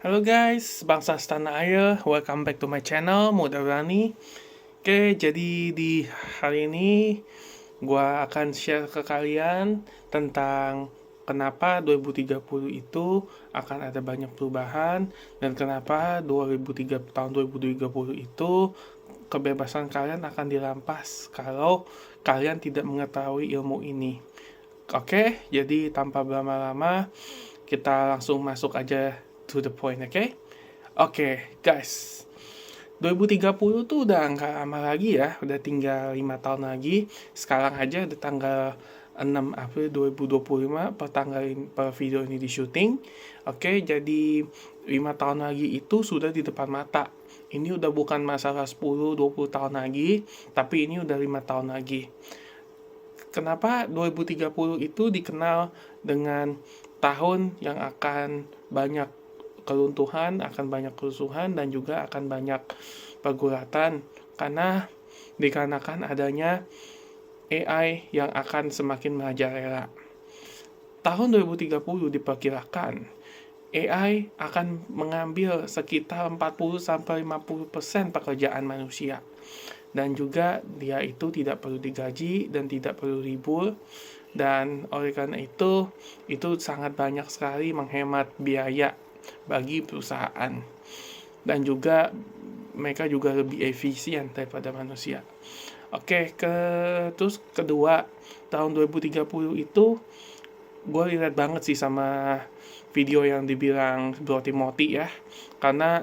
Halo guys, bangsa setanah air, welcome back to my channel, Muda Rani. Oke, jadi di hari ini gua akan share ke kalian tentang kenapa 2030 itu akan ada banyak perubahan dan kenapa tahun 2030 itu kebebasan kalian akan dirampas kalau kalian tidak mengetahui ilmu ini. Oke, jadi tanpa berlama-lama kita langsung masuk aja to the point, oke? Oke, guys. 2030 tuh udah nggak lama lagi ya, udah tinggal 5 tahun lagi. Sekarang aja udah tanggal 6 April 2025 per video ini di syuting. Oke, jadi 5 tahun lagi itu sudah di depan mata. Ini udah bukan masalah 10-20 tahun lagi, tapi ini udah 5 tahun lagi. Kenapa 2030 itu dikenal dengan tahun yang akan banyak keruntuhan, akan banyak kerusuhan, dan juga akan banyak pergulatan? Karena dikarenakan adanya AI yang akan semakin merajalela. Tahun 2030 diperkirakan AI akan mengambil sekitar 40-50% pekerjaan manusia. Dan juga dia itu tidak perlu digaji dan tidak perlu libur, dan oleh karena itu sangat banyak sekali menghemat biaya bagi perusahaan, dan juga mereka juga lebih efisien daripada manusia. Oke, terus kedua, tahun 2030 itu gue lihat banget sih sama video yang dibilang Bro Timothy ya, karena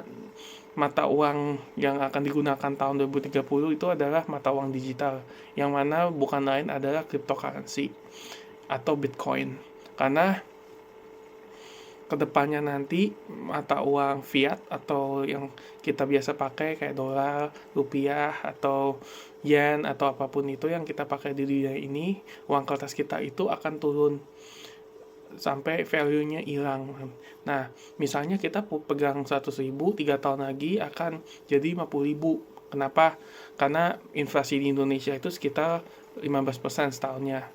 mata uang yang akan digunakan tahun 2030 itu adalah mata uang digital, yang mana bukan lain adalah cryptocurrency atau Bitcoin. Karena kedepannya nanti mata uang fiat atau yang kita biasa pakai kayak dolar, rupiah, atau yen, atau apapun itu yang kita pakai di dunia ini, uang kertas kita itu akan turun sampai value-nya hilang. Nah, misalnya kita pegang 100.000, 3 tahun lagi akan jadi 50.000. Kenapa? Karena inflasi di Indonesia itu sekitar 15% setahunnya.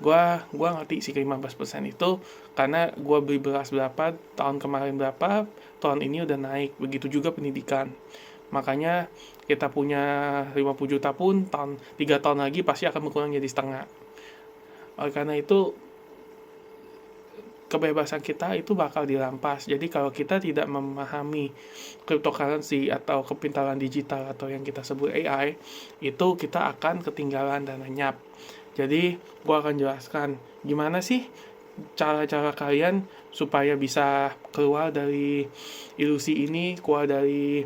Gua ngerti sih ke 15% itu karena gua beli beras berapa, tahun kemarin berapa, tahun ini udah naik. Begitu juga pendidikan. Makanya kita punya 50 juta pun 3 tahun lagi pasti akan berkurang jadi setengah. Oleh karena itu kebebasan kita itu bakal dirampas. Jadi kalau kita tidak memahami cryptocurrency atau kepintaran digital atau yang kita sebut AI, itu kita akan ketinggalan dan lenyap. Jadi gua akan jelaskan gimana sih cara-cara kalian supaya bisa keluar dari ilusi ini, keluar dari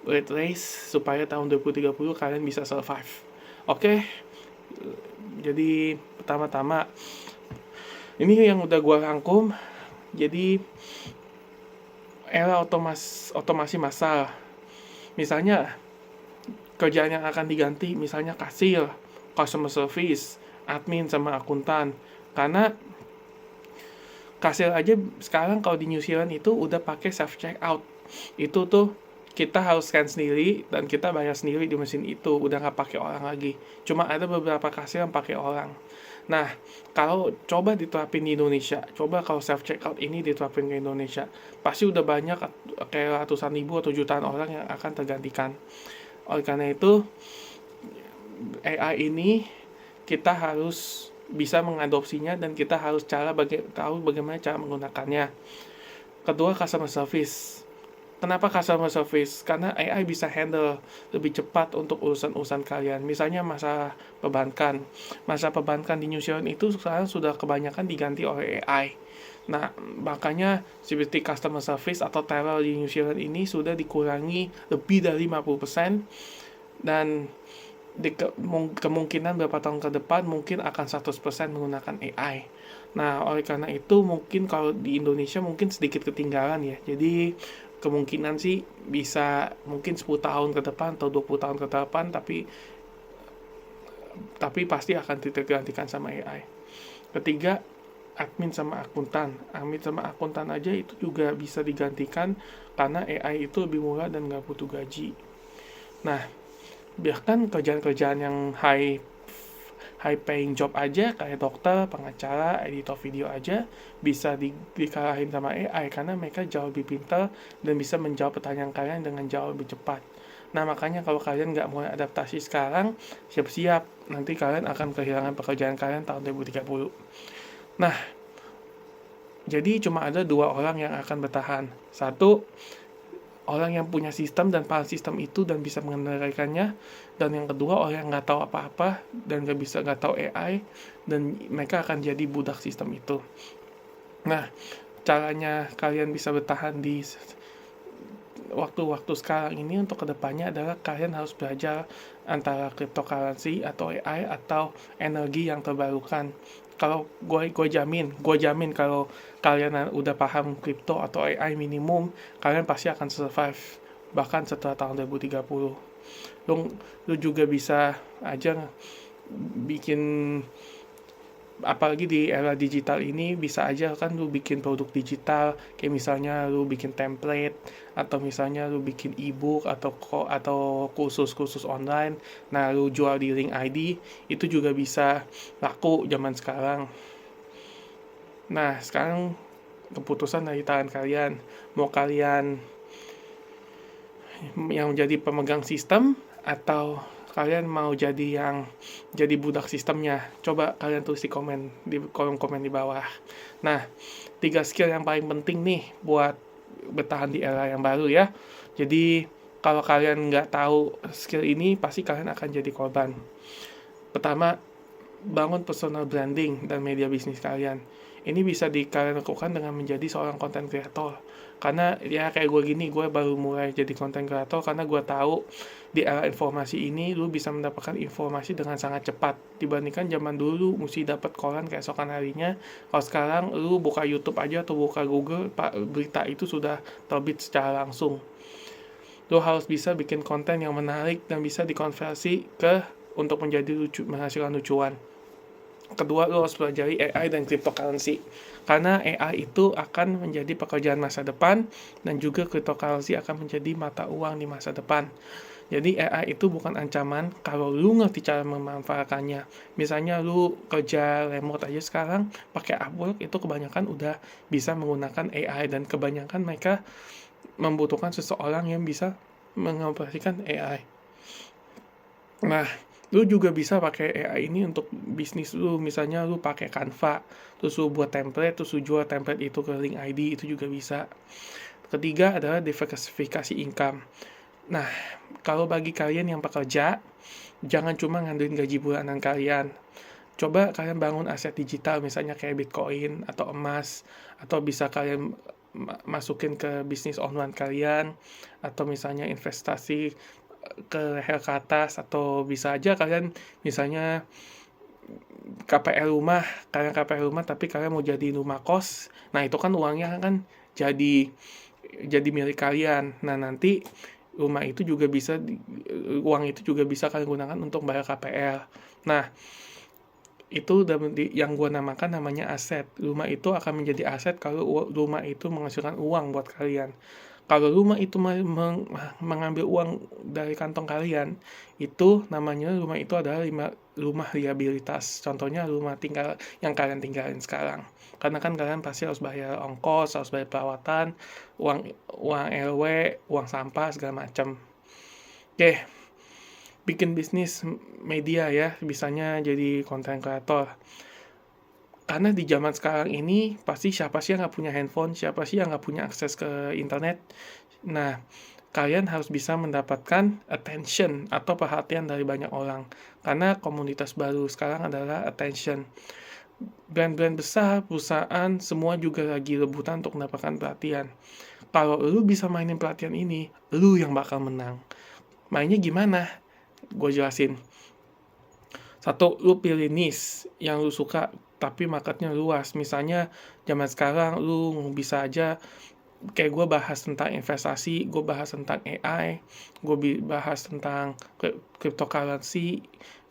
rat race, supaya tahun 2030 kalian bisa survive. Oke? Jadi pertama-tama ini yang udah gua rangkum. Jadi era otomasi massal. Misalnya kerjaan yang akan diganti, misalnya kasir, customer service, admin sama akuntan. Karena kasir aja sekarang kalau di New Zealand itu udah pakai self checkout. Itu tuh kita harus scan sendiri dan kita bayar sendiri di mesin itu, udah nggak pakai orang lagi. Cuma ada beberapa kasir yang pakai orang. Nah, kalau coba diterapin di Indonesia, coba kalau self checkout ini diterapin ke Indonesia, pasti udah banyak kayak ratusan ribu atau jutaan orang yang akan tergantikan. Oleh karena itu, AI ini kita harus bisa mengadopsinya dan kita harus tahu bagaimana cara menggunakannya. Kedua, customer service. Kenapa customer service? Karena AI bisa handle lebih cepat untuk urusan-urusan kalian. Misalnya masa perbankan. Masa perbankan di New Zealand itu sekarang sudah kebanyakan diganti oleh AI. Nah, makanya seperti customer service atau teller di New Zealand ini sudah dikurangi lebih dari 50%, dan kemungkinan beberapa tahun ke depan mungkin akan 100% menggunakan AI. Nah, oleh karena itu mungkin kalau di Indonesia mungkin sedikit ketinggalan ya. Jadi kemungkinan sih bisa mungkin 10 tahun ke depan atau 20 tahun ke depan, tapi pasti akan tergantikan sama AI. Ketiga, admin sama akuntan. Admin sama akuntan aja itu juga bisa digantikan karena AI itu lebih murah dan nggak butuh gaji. Nah, bahkan kerjaan-kerjaan yang high high paying job aja kayak dokter, pengacara, editor video aja bisa dikalahin sama AI karena mereka jauh lebih pintar dan bisa menjawab pertanyaan kalian dengan jauh lebih cepat. Nah, makanya kalau kalian nggak mulai adaptasi sekarang, siap-siap nanti kalian akan kehilangan pekerjaan kalian tahun 2030. Nah, jadi cuma ada dua orang yang akan bertahan. Satu, orang yang punya sistem dan paham sistem itu dan bisa mengendalikannya, dan yang kedua orang yang nggak tahu apa-apa dan nggak tahu AI dan mereka akan jadi budak sistem itu. Nah, caranya kalian bisa bertahan di waktu-waktu sekarang ini untuk kedepannya adalah kalian harus belajar antara cryptocurrency atau AI atau energi yang terbarukan. Kalau gue jamin kalau kalian udah paham crypto atau AI minimum, kalian pasti akan survive bahkan setelah tahun 2030. Lu juga bisa aja bikin, apalagi di era digital ini, bisa aja kan lu bikin produk digital kayak misalnya lu bikin template atau misalnya lu bikin ebook atau kursus-kursus online. Nah, lu jual di link ID itu juga bisa laku zaman sekarang. Nah, sekarang keputusan dari tangan kalian, mau kalian yang menjadi pemegang sistem atau kalian mau jadi budak sistemnya. Coba kalian tulis di kolom komen di bawah. Nah, 3 skill yang paling penting nih buat bertahan di era yang baru ya. Jadi kalau kalian nggak tahu skill ini, pasti kalian akan jadi korban. Pertama, bangun personal branding dan media bisnis kalian. Ini bisa kalian lakukan dengan menjadi seorang content creator. Karena ya kayak gue gini, gue baru mulai jadi content creator karena gue tahu di era informasi ini lu bisa mendapatkan informasi dengan sangat cepat dibandingkan zaman dulu mesti dapat koran keesokan harinya. Kalau sekarang lu buka YouTube aja atau buka Google, berita itu sudah terbit secara langsung. Lu harus bisa bikin konten yang menarik dan bisa dikonversi untuk menghasilkan lucuan. Kedua, lo harus pelajari AI dan cryptocurrency. Karena AI itu akan menjadi pekerjaan masa depan dan juga cryptocurrency akan menjadi mata uang di masa depan. Jadi AI itu bukan ancaman kalau lu ngerti cara memanfaatkannya. Misalnya lu kerja remote aja sekarang pakai Upwork, itu kebanyakan udah bisa menggunakan AI dan kebanyakan mereka membutuhkan seseorang yang bisa mengoperasikan AI. Nah, lu juga bisa pakai AI ini untuk bisnis lu. Misalnya lu pakai Canva, terus lu buat template, terus lu jual template itu ke link ID, itu juga bisa. Ketiga adalah diversifikasi income. Nah, kalau bagi kalian yang pekerja, jangan cuma ngandelin gaji bulanan kalian. Coba kalian bangun aset digital, misalnya kayak Bitcoin atau emas, atau bisa kalian masukin ke bisnis online kalian, atau misalnya investasi ke leher ke atas, atau bisa aja kalian misalnya kalian KPR rumah tapi kalian mau jadi rumah kos. Nah, itu kan uangnya kan jadi milik kalian. Nah, nanti uang itu juga bisa kalian gunakan untuk bayar KPR. Nah, itu yang gue namanya aset. Rumah itu akan menjadi aset kalau rumah itu menghasilkan uang buat kalian. Kalau rumah itu mengambil uang dari kantong kalian, itu namanya rumah itu adalah rumah liabilitas. Contohnya rumah tinggal yang kalian tinggalin sekarang. Karena kan kalian pasti harus bayar ongkos, harus bayar perawatan, uang RW, uang sampah, segala macam. Oke, bikin bisnis media ya, bisanya jadi content creator. Karena di zaman sekarang ini, pasti siapa sih yang nggak punya handphone, siapa sih yang nggak punya akses ke internet. Nah, kalian harus bisa mendapatkan attention atau perhatian dari banyak orang. Karena komunitas baru sekarang adalah attention. Brand-brand besar, perusahaan, semua juga lagi rebutan untuk mendapatkan perhatian. Kalau lu bisa mainin perhatian ini, lu yang bakal menang. Mainnya gimana? Gue jelasin. Satu, lu pilih niche yang lu suka tapi marketnya luas. Misalnya zaman sekarang lu bisa aja kayak gue bahas tentang investasi, gue bahas tentang AI, gue bahas tentang cryptocurrency,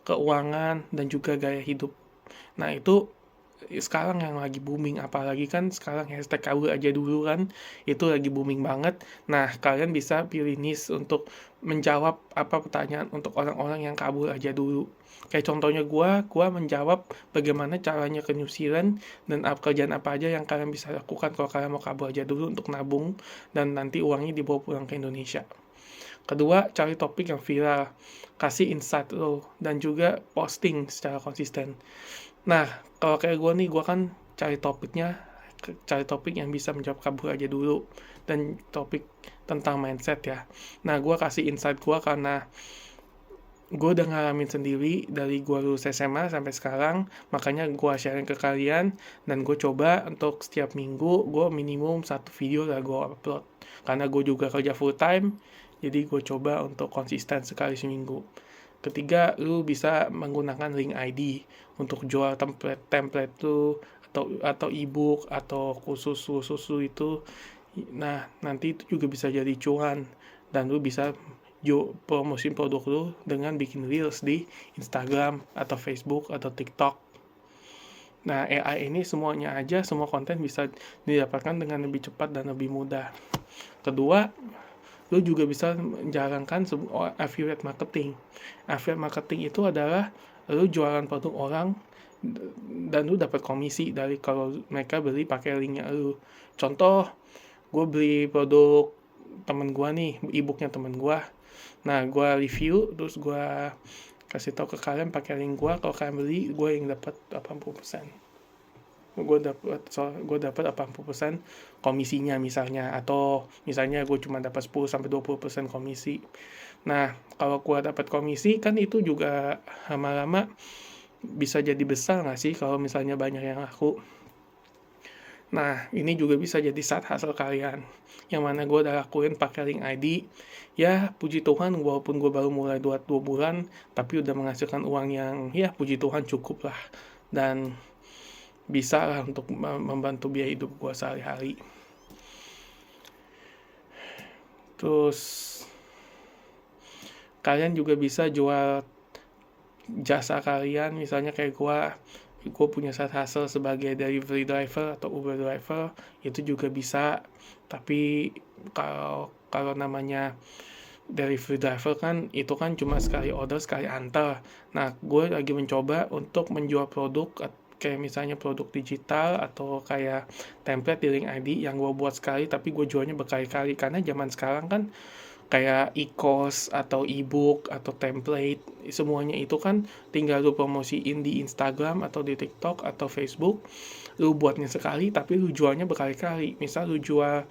keuangan, dan juga gaya hidup. Nah, itu sekarang yang lagi booming, apalagi kan sekarang hashtag kabur aja dulu kan, itu lagi booming banget. Nah, kalian bisa pilih niche untuk menjawab pertanyaan untuk orang-orang yang kabur aja dulu. Kayak contohnya gua menjawab bagaimana caranya ke New Zealand dan kerjaan apa aja yang kalian bisa lakukan kalau kalian mau kabur aja dulu untuk nabung dan nanti uangnya dibawa pulang ke Indonesia. Kedua, cari topik yang viral, kasih insight lo, dan juga posting secara konsisten. Nah, kalau kayak gue nih, gue kan cari topik yang bisa menjawab kabur aja dulu, dan topik tentang mindset ya. Nah, gue kasih insight gue karena gue udah ngalamin sendiri dari gue lulus SMA sampai sekarang, makanya gue sharing ke kalian, dan gue coba untuk setiap minggu, gue minimum 1 video lah gue upload. Karena gue juga kerja full time, jadi gue coba untuk konsisten sekali seminggu. Ketiga, lu bisa menggunakan link ID untuk jual template tuh atau ebook atau khusus itu. Nah, nanti itu juga bisa jadi cuan dan lu bisa promosiin produk lu dengan bikin reels di Instagram atau Facebook atau TikTok. Nah, AI ini semua konten bisa didapatkan dengan lebih cepat dan lebih mudah. Kedua, lu juga bisa menjalankan affiliate marketing. Affiliate marketing itu adalah lu jualan produk orang dan lu dapat komisi dari kalau mereka beli pakai linknya lu. Contoh, gue beli produk temen gue nih, e-booknya temen gue. Nah, gue review, terus gue kasih tahu ke kalian pakai link gue, kalau kalian beli, gue yang dapat 80%. Gue dapat 80% komisinya misalnya, atau misalnya gue cuma dapat 10-20% komisi. Nah, kalau gue dapat komisi kan itu juga lama-lama bisa jadi besar nggak sih kalau misalnya banyak yang laku. Nah, ini juga bisa jadi side hustle kalian, yang mana gue udah lakuin pakai link ID. Ya, puji Tuhan, walaupun gue baru mulai 2 bulan, tapi udah menghasilkan uang yang, ya puji Tuhan cukup lah. Dan bisa lah untuk membantu biaya hidup gue sehari-hari. Terus kalian juga bisa jual jasa kalian, misalnya kayak gue punya side hustle sebagai delivery driver atau Uber driver, itu juga bisa. Tapi kalau namanya delivery driver kan itu kan cuma sekali order sekali antar. Nah, gue lagi mencoba untuk menjual produk kayak misalnya produk digital atau kayak template di link ID yang gue buat sekali tapi gue jualnya berkali-kali, karena zaman sekarang kan kayak e-course atau e-book atau template semuanya itu kan tinggal lu promosiin di Instagram atau di TikTok atau Facebook. Lu buatnya sekali tapi lu jualnya berkali-kali. Misal lu jual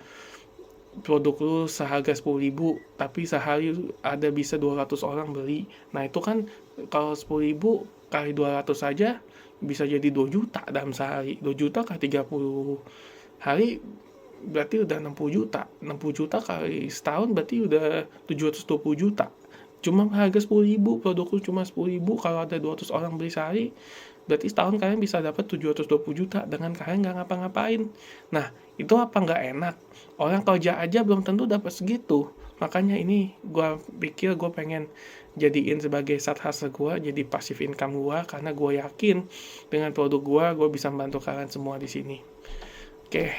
produk lu seharga 10.000 tapi sehari ada bisa 200 orang beli. Nah, itu kan kalau 10.000 kali 200 saja bisa jadi 2 juta dalam sehari. 2 juta kali 30 hari berarti udah 60 juta. 60 juta kali setahun berarti udah 720 juta. Cuma harga 10.000, produkku cuma 10.000, kalau ada 200 orang beli sehari, berarti setahun kalian bisa dapat 720 juta dengan kalian nggak ngapa-ngapain. Nah, itu apa nggak enak? Orang kerja aja belum tentu dapat segitu. Makanya ini gue pikir gue pengen jadiin sebagai side hustle gue, jadi passive income gue, karena gue yakin dengan produk gue bisa membantu kalian semua di sini. Oke,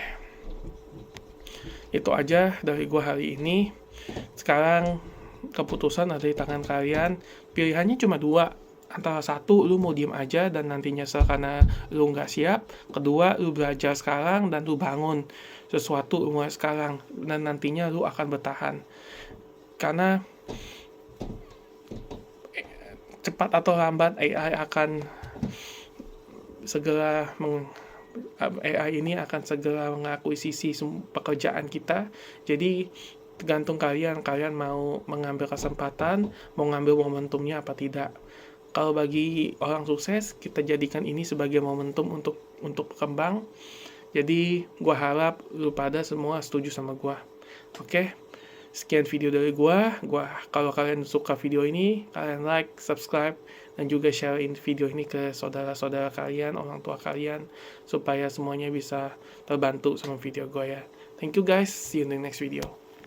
itu aja dari gue hari ini. Sekarang keputusan ada di tangan kalian. Pilihannya cuma 2. Antara 1, lu mau diem aja dan nanti nyesel karena lu nggak siap. Kedua, lu belajar sekarang dan lu bangun sesuatu mulai sekarang dan nantinya lu akan bertahan. Karena cepat atau lambat AI ini akan segera mengakuisisi pekerjaan kita. Jadi tergantung kalian mau mengambil kesempatan, mau ngambil momentumnya apa tidak. Kalau bagi orang sukses, kita jadikan ini sebagai momentum untuk berkembang. Jadi gue harap lu pada semua setuju sama gue. Oke? Sekian video dari gue. Kalau kalian suka video ini, kalian like, subscribe, dan juga sharein video ini ke saudara-saudara kalian, orang tua kalian, supaya semuanya bisa terbantu sama video gue ya. Thank you guys, see you in the next video.